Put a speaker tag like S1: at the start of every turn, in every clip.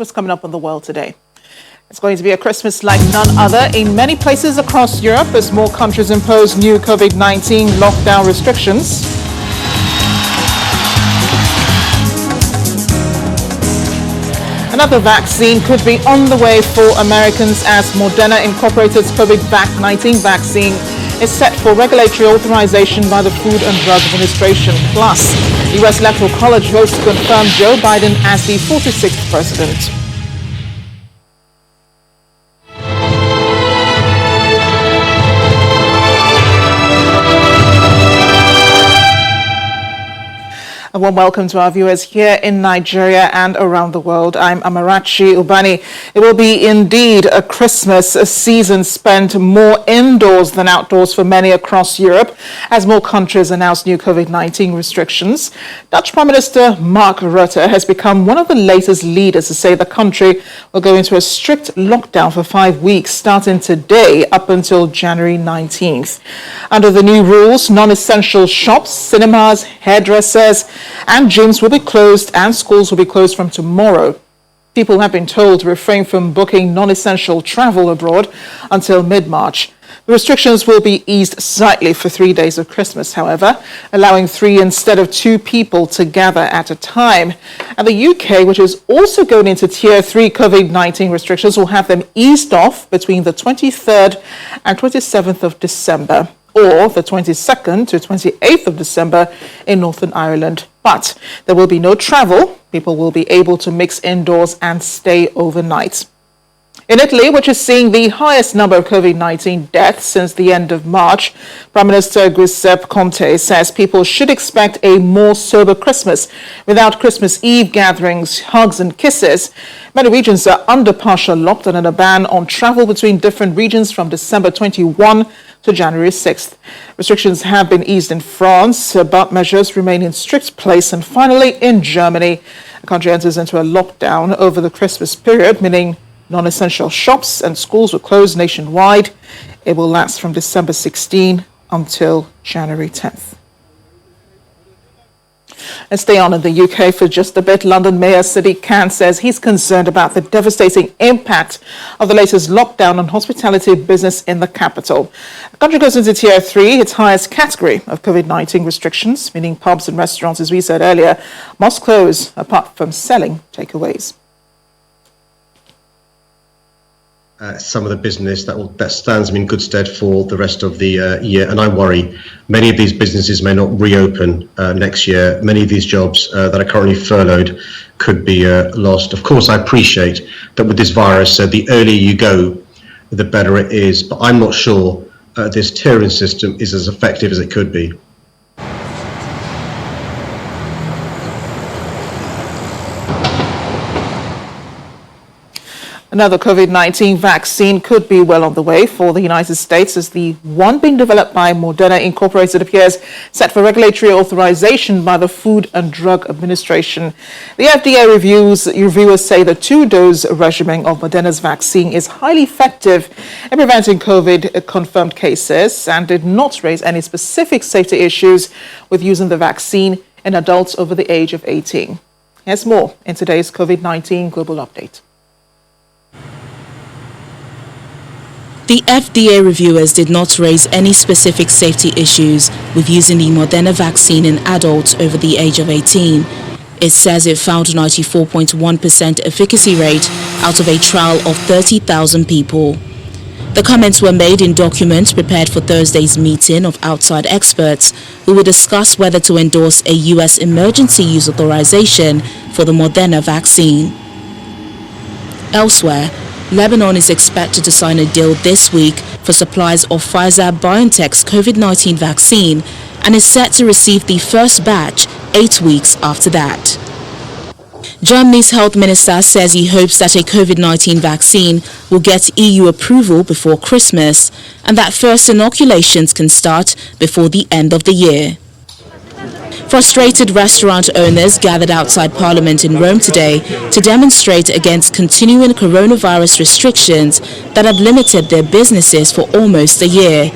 S1: What's coming up on the world today? It's going to be a Christmas like none other in many places across Europe as more countries impose new COVID-19 lockdown restrictions. Another vaccine could be on the way for Americans as Modena Incorporated's COVID-19 vaccine is set for regulatory authorization by the Food and Drug Administration. Plus, the U.S. Electoral College votes to confirm Joe Biden as the 46th president. A warm welcome to our viewers here in Nigeria and around the world. I'm Amarachi Ubani. It will be indeed a Christmas season spent more indoors than outdoors for many across Europe as more countries announce new COVID-19 restrictions. Dutch Prime Minister Mark Rutte has become one of the latest leaders to say the country will go into a strict lockdown for 5 weeks starting today up until January 19th. Under the new rules, non-essential shops, cinemas, hairdressers, and gyms will be closed and schools will be closed from tomorrow. People have been told to refrain from booking non-essential travel abroad until mid-March. The restrictions will be eased slightly for 3 days of Christmas, however, allowing 3 instead of 2 people to gather at a time. And the UK, which is also going into Tier 3 COVID-19 restrictions, will have them eased off between the 23rd and 27th of December. Or the 22nd to 28th of December in Northern Ireland. But there will be no travel. People will be able to mix indoors and stay overnight. In Italy, which is seeing the highest number of COVID-19 deaths since the end of March, Prime Minister Giuseppe Conte says people should expect a more sober Christmas without Christmas Eve gatherings, hugs and kisses. Many regions are under partial lockdown and a ban on travel between different regions from December 21 to January 6th. Restrictions have been eased in France, but measures remain in strict place. And finally, in Germany, the country enters into a lockdown over the Christmas period, meaning non-essential shops and schools will close nationwide. It will last from December 16 until January 10th. Let's stay on in the UK for just a bit. London Mayor Sadiq Khan says he's concerned about the devastating impact of the latest lockdown on hospitality business in the capital. The country goes into Tier 3, its highest category of COVID-19 restrictions, meaning pubs and restaurants, as we said earlier, must close apart from selling takeaways.
S2: Some of the business that stands them in good stead for the rest of the year, and I worry many of these businesses may not reopen next year. Many of these jobs that are currently furloughed could be lost. Of course, I appreciate that with this virus, the earlier you go, the better it is, but I'm not sure this tiering system is as effective as it could be.
S1: Another COVID-19 vaccine could be well on the way for the United States as the one being developed by Modena Incorporated appears set for regulatory authorization by the Food and Drug Administration. The FDA reviewers say the 2-dose regimen of Moderna's vaccine is highly effective in preventing COVID-confirmed cases and did not raise any specific safety issues with using the vaccine in adults over the age of 18. Here's more in today's COVID-19 Global Update.
S3: The FDA reviewers did not raise any specific safety issues with using the Modena vaccine in adults over the age of 18. It says it found 94.1% efficacy rate out of a trial of 30,000 people. The comments were made in documents prepared for Thursday's meeting of outside experts who will discuss whether to endorse a U.S. emergency use authorization for the Modena vaccine. Elsewhere, Lebanon is expected to sign a deal this week for supplies of Pfizer-BioNTech's COVID-19 vaccine and is set to receive the first batch 8 weeks after that. Germany's health minister says he hopes that a COVID-19 vaccine will get EU approval before Christmas and that first inoculations can start before the end of the year. Frustrated restaurant owners gathered outside Parliament in Rome today to demonstrate against continuing coronavirus restrictions that have limited their businesses for almost a year.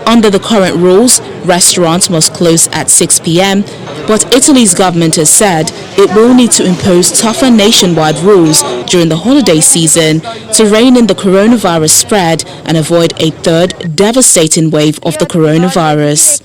S3: Under the current rules, restaurants must close at 6 p.m., but Italy's government has said it will need to impose tougher nationwide rules during the holiday season to rein in the coronavirus spread and avoid a third devastating wave of the coronavirus.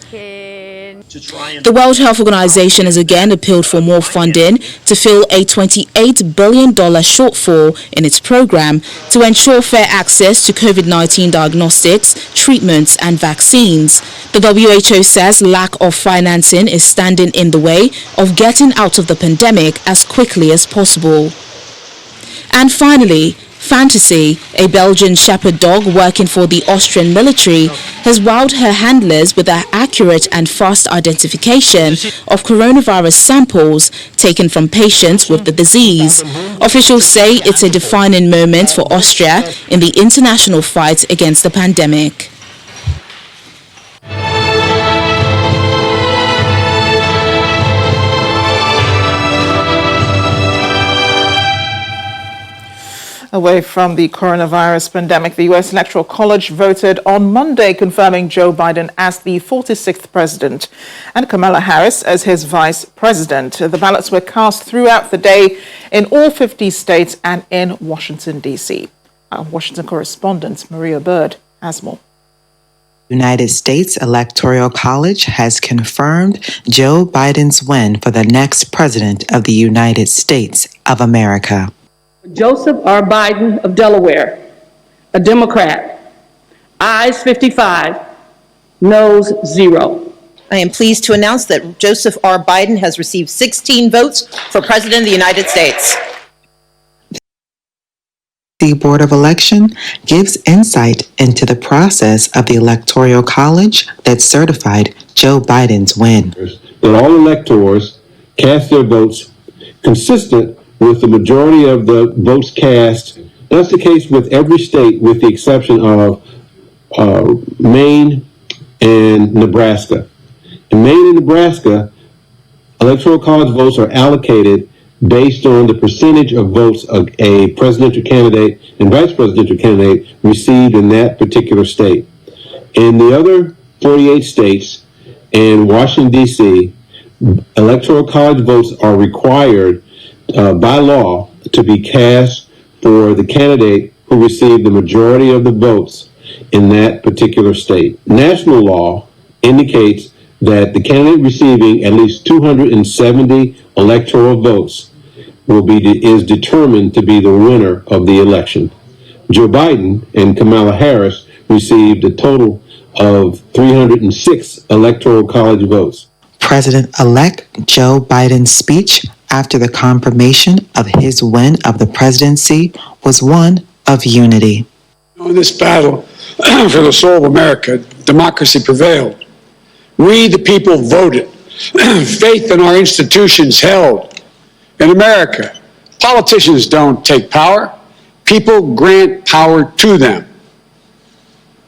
S3: The World Health Organization has again appealed for more funding to fill a $28 billion shortfall in its program to ensure fair access to COVID-19 diagnostics, treatments and vaccines. The WHO says lack of financing is standing in the way of getting out of the pandemic as quickly as possible. And finally, Fantasy, a Belgian shepherd dog working for the Austrian military, has wowed her handlers with her accurate and fast identification of coronavirus samples taken from patients with the disease. Officials say it's a defining moment for Austria in the international fight against the pandemic.
S1: Away from the coronavirus pandemic, the U.S. Electoral College voted on Monday confirming Joe Biden as the 46th president and Kamala Harris as his vice president. The ballots were cast throughout the day in all 50 states and in Washington, D.C. Our Washington correspondent Maria Bird has more.
S4: United States Electoral College has confirmed Joe Biden's win for the next president of the United States of America.
S5: Joseph R. Biden of Delaware, a Democrat. Ayes 55, noes 0.
S6: I am pleased to announce that Joseph R. Biden has received 16 votes for President of the United States.
S4: The Board of Election gives insight into the process of the Electoral College that certified Joe Biden's win.
S7: That all electors cast their votes consistent with the majority of the votes cast. That's the case with every state with the exception of Maine and Nebraska. In Maine and Nebraska, Electoral College votes are allocated based on the percentage of votes a presidential candidate and vice presidential candidate received in that particular state. In the other 48 states and Washington, D.C., Electoral College votes are required by law to be cast for the candidate who received the majority of the votes in that particular state. National law indicates that the candidate receiving at least 270 electoral votes is determined to be the winner of the election. Joe Biden and Kamala Harris received a total of 306 Electoral College votes.
S4: President-elect Joe Biden's speech after the confirmation of his win of the presidency was one of unity.
S8: In this battle for the soul of America, democracy prevailed. We, the people, voted. Faith in our institutions held. In America, politicians don't take power. People grant power to them.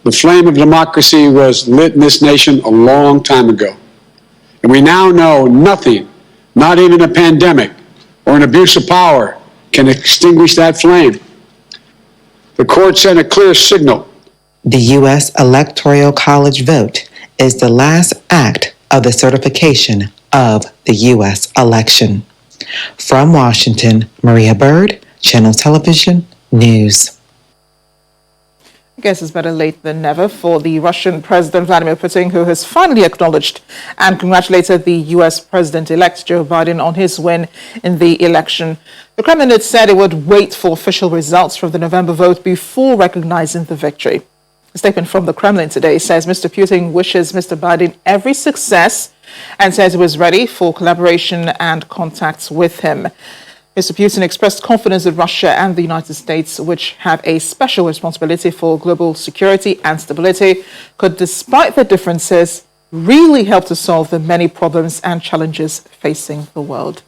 S8: The flame of democracy was lit in this nation a long time ago. And we now know nothing, not even a pandemic or an abuse of power, can extinguish that flame. The court sent a clear signal.
S4: The U.S. Electoral College vote is the last act of the certification of the U.S. election. From Washington, Maria Bird, Channel Television News.
S1: I guess it's better late than never for the Russian President Vladimir Putin, who has finally acknowledged and congratulated the U.S. President-elect Joe Biden on his win in the election. The Kremlin had said it would wait for official results from the November vote before recognizing the victory. A statement from the Kremlin today says Mr. Putin wishes Mr. Biden every success and says he was ready for collaboration and contacts with him. Mr. Putin expressed confidence that Russia and the United States, which have a special responsibility for global security and stability, could, despite their differences, really help to solve the many problems and challenges facing the world.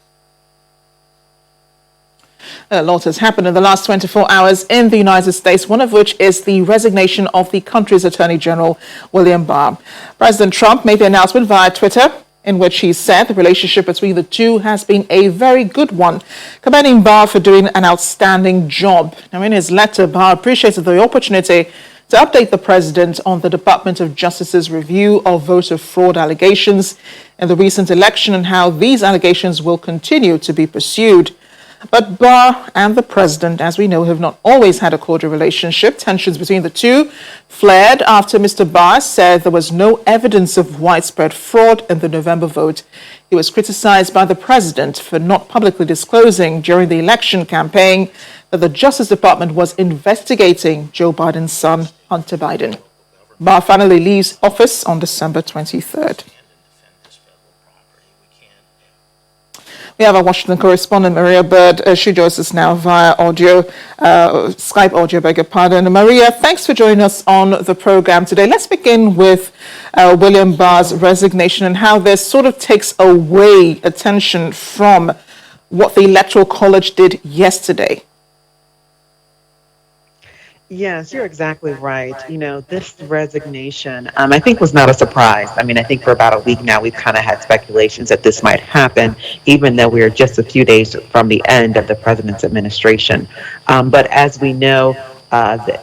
S1: A lot has happened in the last 24 hours in the United States, one of which is the resignation of the country's Attorney General, William Barr. President Trump made the announcement via Twitter, in which he said the relationship between the two has been a very good one, commending Barr for doing an outstanding job. Now, in his letter, Barr appreciated the opportunity to update the president on the Department of Justice's review of voter fraud allegations in the recent election and how these allegations will continue to be pursued. But Barr and the president, as we know, have not always had a cordial relationship. Tensions between the two flared after Mr. Barr said there was no evidence of widespread fraud in the November vote. He was criticized by the president for not publicly disclosing during the election campaign that the Justice Department was investigating Joe Biden's son, Hunter Biden. Barr finally leaves office on December 23rd. We have our Washington correspondent, Maria Bird. She joins us now via audio, Skype audio, beg your pardon. Maria, thanks for joining us on the program today. Let's begin with William Barr's resignation and how this sort of takes away attention from what the Electoral College did yesterday.
S4: Yes, you're exactly right. You know, this resignation, I think was not a surprise. I mean, I think for about a week now, we've kind of had speculations that this might happen, even though we are just a few days from the end of the president's administration. But as we know,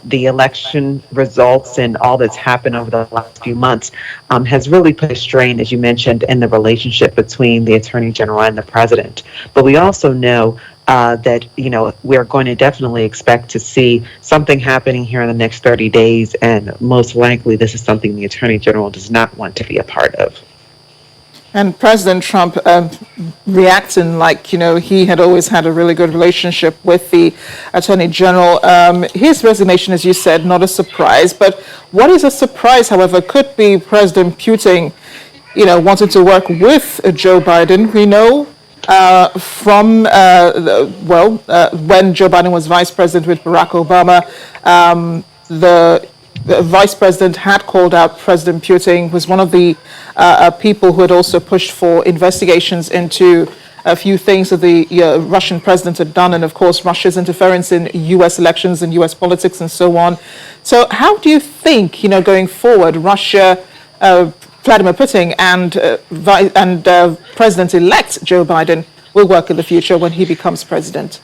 S4: the election results and all that's happened over the last few months has really put a strain, as you mentioned, in the relationship between the Attorney General and the president. But we also know that, you know, we're going to definitely expect to see something happening here in the next 30 days. And most likely this is something the Attorney General does not want to be a part of.
S1: And President Trump reacting like, you know, he had always had a really good relationship with the Attorney General. His resignation, as you said, not a surprise. But what is a surprise, however, could be President Putin, you know, wanting to work with Joe Biden. We know when Joe Biden was vice president with Barack Obama, the vice president had called out President Putin, was one of the people who had also pushed for investigations into a few things that the Russian president had done, and of course Russia's interference in U.S. elections and U.S. politics and so on. So how do you think, you know, going forward, Russia, Vladimir Putin and President-elect Joe Biden will work in the future when he becomes president?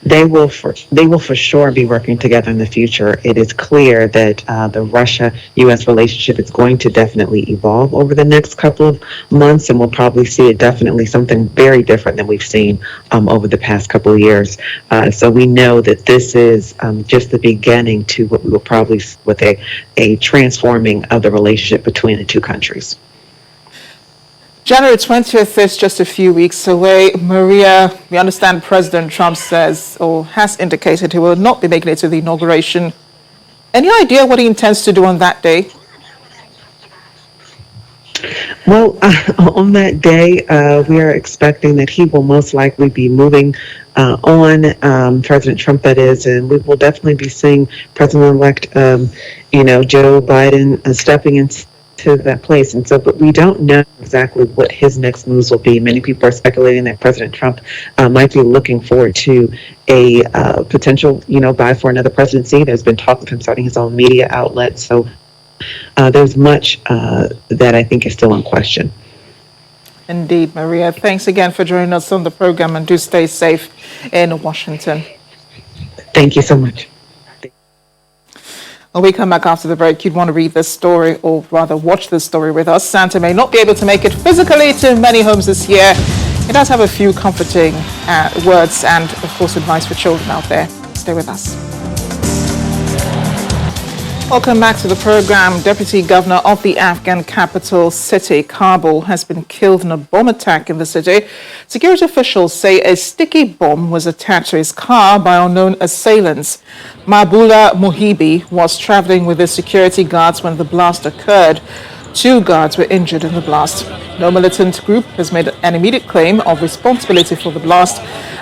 S4: They will for sure be working together in the future. It is clear that the Russia-U.S. relationship is going to definitely evolve over the next couple of months, and we'll probably see it definitely something very different than we've seen over the past couple of years. So we know that this is just the beginning to what we will probably see with a transforming of the relationship between the two countries.
S1: January 20th is just a few weeks away. Maria, we understand President Trump says or has indicated he will not be making it to the inauguration. Any idea what he intends to do on that day?
S4: Well, on that day, we are expecting that he will most likely be moving on, President Trump, that is, and we will definitely be seeing President-elect, Joe Biden stepping into that place. And so, but we don't know exactly what his next moves will be. Many people are speculating that President Trump might be looking forward to a potential, vie for another presidency. There's been talk of him starting his own media outlet. So there's much that I think is still in question.
S1: Indeed, Maria. Thanks again for joining us on the program, and do stay safe in Washington.
S4: Thank you so much.
S1: When we come back after the break, you'd want to read this story, or rather watch this story with us. Santa may not be able to make it physically to many homes this year. It does have a few comforting words and, of course, advice for children out there. Stay with us. Welcome back to the program. Deputy Governor of the Afghan capital city, Kabul, has been killed in a bomb attack in the city. Security officials say a sticky bomb was attached to his car by unknown assailants. Mabula Mohibi was traveling with his security guards when the blast occurred. 2 guards were injured in the blast. No militant group has made an immediate claim of responsibility for the blast.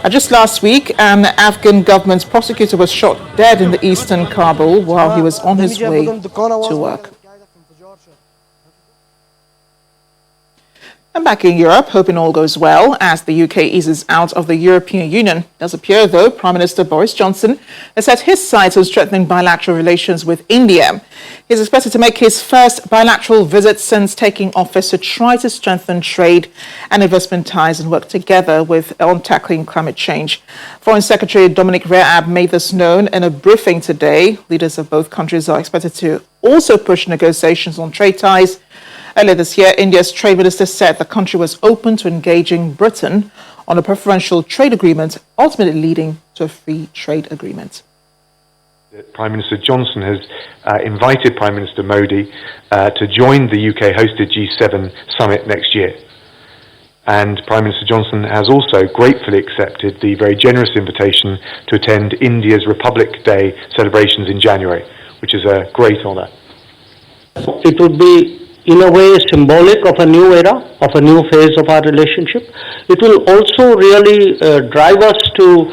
S1: Just last week, an Afghan government prosecutor was shot dead in the eastern Kabul while he was on his way to work. And back in Europe, hoping all goes well as the UK eases out of the European Union. It does appear, though, Prime Minister Boris Johnson has set his sights on strengthening bilateral relations with India. He's expected to make his first bilateral visit since taking office to try to strengthen trade and investment ties and work together on tackling climate change. Foreign Secretary Dominic Raab made this known in a briefing today. Leaders of both countries are expected to also push negotiations on trade ties. Earlier this year, India's trade minister said the country was open to engaging Britain on a preferential trade agreement, ultimately leading to a free trade agreement.
S9: Prime Minister Johnson has invited Prime Minister Modi to join the UK-hosted G7 summit next year. And Prime Minister Johnson has also gratefully accepted the very generous invitation to attend India's Republic Day celebrations in January, which is a great honour.
S10: It would be, in a way, symbolic of a new era, of a new phase of our relationship. It will also really drive us to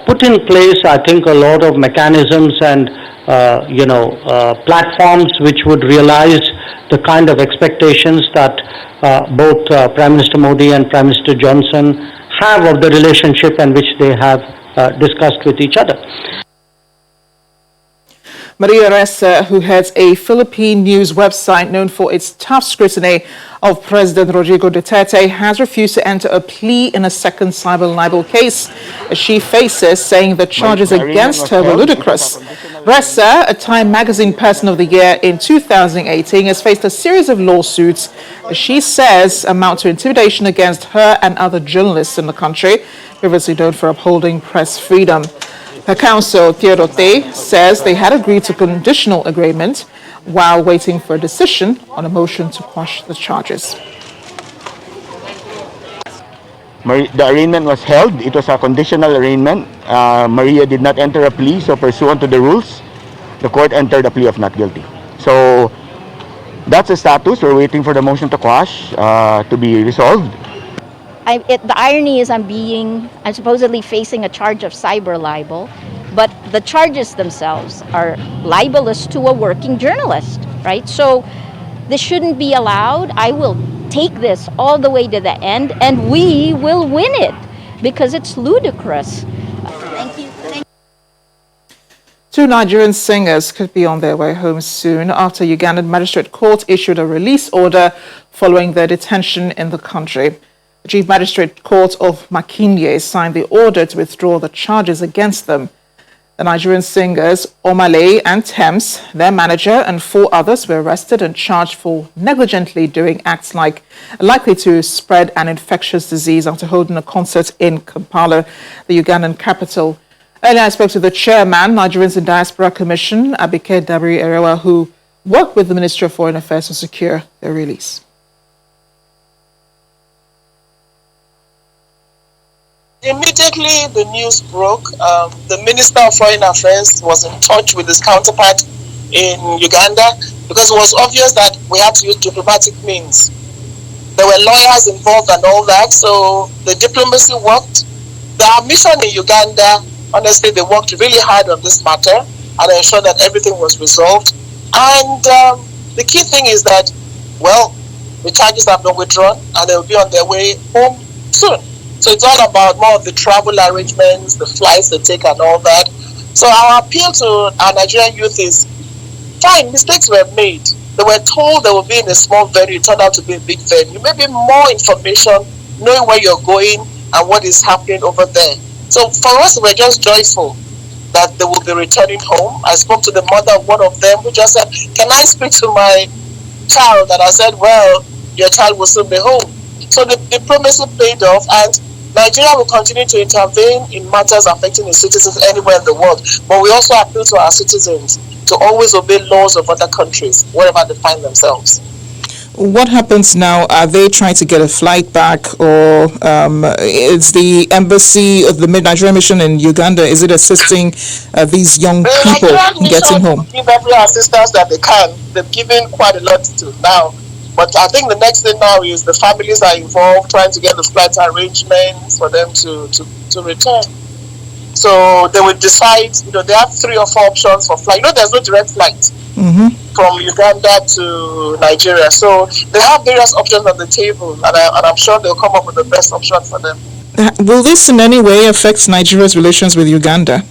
S10: put in place, I think, a lot of mechanisms and, platforms which would realize the kind of expectations that both Prime Minister Modi and Prime Minister Johnson have of the relationship and which they have discussed with each other.
S1: Maria Ressa, who heads a Philippine news website known for its tough scrutiny of President Rodrigo Duterte, has refused to enter a plea in a second cyber libel case as she faces, saying the charges against her were ludicrous. Ressa, a Time Magazine Person of the Year in 2018, has faced a series of lawsuits as she says amount to intimidation against her and other journalists in the country, previously known for upholding press freedom. Her counsel, Teodote, says they had agreed to conditional agreement while waiting for a decision on a motion to quash the charges.
S11: The arraignment was held. It was a conditional arraignment. Maria did not enter a plea, so pursuant to the rules, the court entered a plea of not guilty. So that's the status. We're waiting for the motion to quash to be resolved.
S12: The irony is I'm supposedly facing a charge of cyber libel, but the charges themselves are libelous to a working journalist, right? So this shouldn't be allowed. I will take this all the way to the end, and we will win it because it's ludicrous. Thank you.
S1: Two Nigerian singers could be on their way home soon after Ugandan Magistrate Court issued a release order following their detention in the country. The Chief Magistrate Court of Makindye signed the order to withdraw the charges against them. The Nigerian singers Omale and Thames, their manager, and 4 others were arrested and charged for negligently doing acts likely to spread an infectious disease after holding a concert in Kampala, the Ugandan capital. Earlier, I spoke to the chairman, Nigerians in Diaspora Commission, Abike Dabiri-Erewa, who worked with the Ministry of Foreign Affairs to secure their release.
S13: Immediately the news broke, the Minister of Foreign Affairs was in touch with his counterpart in Uganda because it was obvious that we had to use diplomatic means. There were lawyers involved and all that, so the diplomacy worked. Our mission in Uganda, honestly, they worked really hard on this matter and ensured that everything was resolved. And the key thing is that, well, the charges have been withdrawn and they will be on their way home soon. So it's all about more of the travel arrangements, the flights they take and all that. So our appeal to our Nigerian youth is, fine, mistakes were made. They were told they would be in a small venue, it turned out to be a big venue. Maybe more information, knowing where you're going and what is happening over there. So for us, we're just joyful that they will be returning home. I spoke to the mother of one of them who just said, can I speak to my child? And I said, well, your child will soon be home. So the diplomacy paid off, and Nigeria will continue to intervene in matters affecting its citizens anywhere in the world. But we also appeal to our citizens to always obey laws of other countries, wherever they find themselves.
S1: What happens now? Are they trying to get a flight back, or is the embassy of the Nigerian mission in Uganda, is it assisting these young people getting home?
S13: Give every assistance that they can. They've given quite a lot to now. But I think the next thing now is the families are involved, trying to get the flight arrangements for them to return. So they will decide, they have 3 or 4 options for flight. There's no direct flight.
S1: Mm-hmm.
S13: from Uganda to Nigeria. So they have various options on the table, and I'm sure they'll come up with the best option for them.
S1: Will this in any way affect Nigeria's relations with Uganda?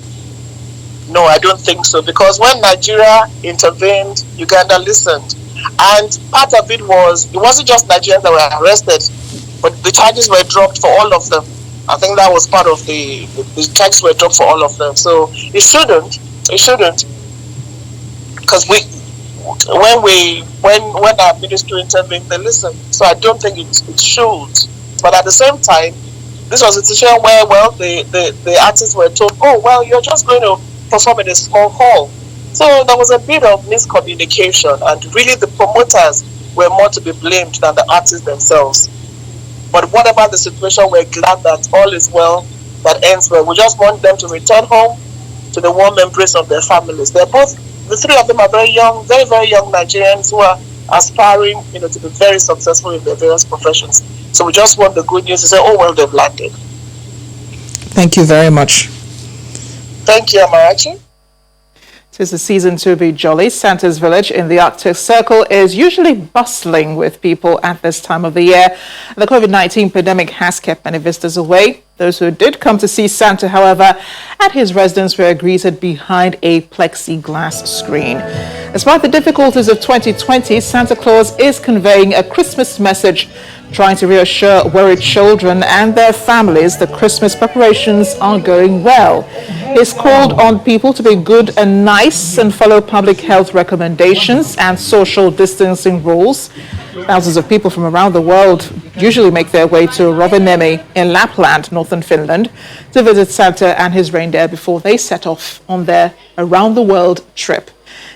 S13: No, I don't think so, because when Nigeria intervened, Uganda listened. And part of it wasn't just Nigerians that were arrested, but the charges were dropped for all of them. I think that was part of the charges were dropped for all of them. So it shouldn't, because when our ministry intervened, they listened. So I don't think it should. But at the same time, this was a situation where, well, the artists were told, oh, well, you're just going to perform in a small hall. So there was a bit of miscommunication, and really the promoters were more to be blamed than the artists themselves. But whatever the situation, we're glad that all is well, that ends well. We just want them to return home to the warm embrace of their families. The three of them are very young, very, very young Nigerians who are aspiring, to be very successful in their various professions. So we just want the good news to say, oh, well, they've landed.
S1: Thank you very much.
S13: Thank you, Amarachi.
S1: Tis the season to be jolly. Santa's village in the Arctic Circle is usually bustling with people at this time of the year. The COVID-19 pandemic has kept many visitors away. Those who did come to see Santa, however, at his residence were greeted behind a plexiglass screen. Despite the difficulties of 2020, Santa Claus is conveying a Christmas message, trying to reassure worried children and their families that Christmas preparations are going well. He's called on people to be good and nice and follow public health recommendations and social distancing rules. Thousands of people from around the world usually make their way to Rovaniemi in Lapland, northern Finland, to visit Santa and his reindeer before they set off on their around-the-world trip.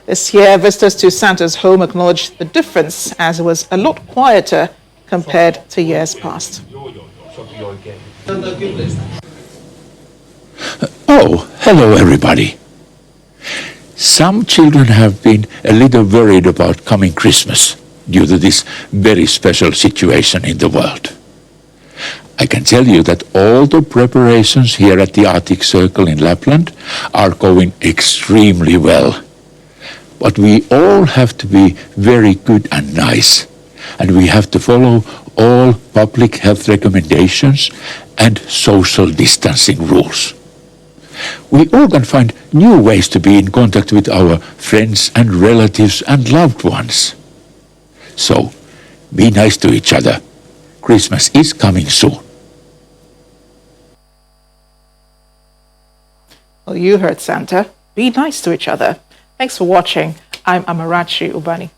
S1: This year, visitors to Santa's home acknowledged the difference, as it was a lot quieter compared to years past.
S14: Oh, hello everybody. Some children have been a little worried about coming Christmas due to this very special situation in the world. I can tell you that all the preparations here at the Arctic Circle in Lapland are going extremely well. But we all have to be very good and nice, and we have to follow all public health recommendations and social distancing rules. We all can find new ways to be in contact with our friends and relatives and loved ones. So, be nice to each other. Christmas is coming soon.
S1: Well, you heard Santa. Be nice to each other. Thanks for watching. I'm Amarachi Ubani.